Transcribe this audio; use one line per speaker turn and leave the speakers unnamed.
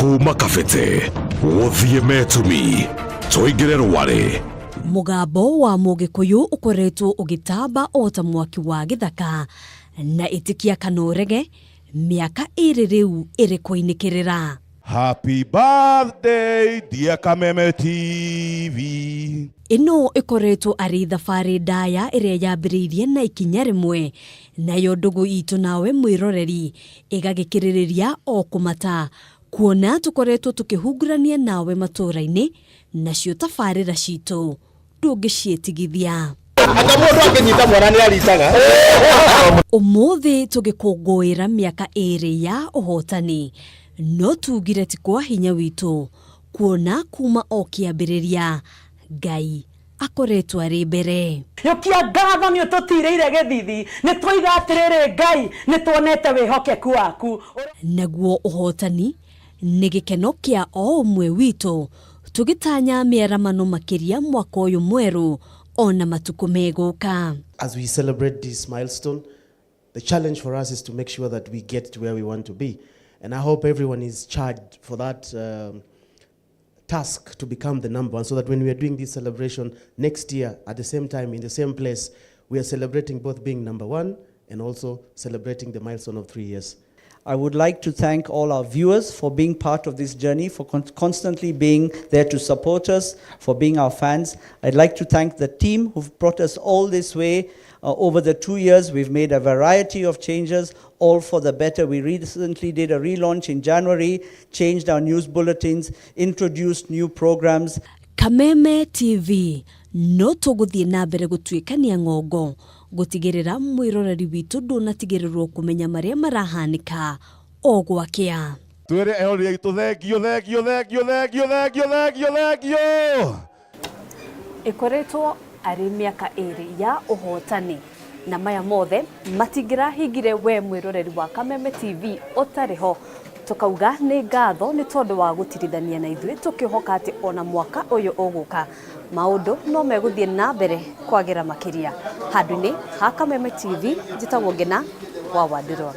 kuma Kabete wothie Metumi toigire Rware.
Mugambo wa Mugikuyu ukoretwo ugitamba ota mwaki wa githaka na itikia kanorege miaka iri riu iri kuinikirira.
Happy birthday dear Kameme TV.
Ino ikoretwo ari thabari ndaya iria yambiririe na ikinya rimwe nayo ndugu itu nawe mwiroreri igagikiririria o kumata kuona tukoretwo tukihungurania nawe matura-ini nacio tabarira citu ndungicietigithia. Umuthi tugikungwira miaka iri ya uhotani no tugire ti kwa hinya witu kuona kuma o kiambiriria Ngai akoretwo ari mbere.
Yokia ngatho ni ututireire githithi ni twiga atiriri Ngai ni tuonete wihokeku waku.
Naguo uhotani ni gikeno kia o umwe witu tugitanya miaramano makiria mwaka uyu mweru ona matuku meguka.
As we celebrate this milestone, the challenge for us is to make sure that we get to where we want to be. And I hope everyone is charged for that task to become the number one, so that when we are doing this celebration next year at the same time in the same place, we are celebrating both being number one and also celebrating the milestone of 3 years.
I would like to thank all our viewers for being part of this journey, for constantly being there to support us, for being our fans. I'd like to thank the team who've brought us all this way. Over the 2 years, we've made a variety of changes, all for the better. We recently did a relaunch in January, changed our news bulletins, introduced new programs.
Kameme TV no tuguthie na mbere gutwikania ngongo gutigirira mwiroreri witu ndunatigirirwo kumenya maria marahanika o gwakia.
Twere ehori gitu thegio.
Ikoretwo ari miaka iri ya uhotani na maya mothe matingira hingire we mwiroreri wa Kameme TV otariho tukauga ni ngatho ni tondu wa gutirithania na ithuĩ tukihoka ati ona mwaka uyu uguka maundu no meguthie na mbere kwagira makiria handu-ini ha Kameme TV njitagwo Ngina wa Wandirwa.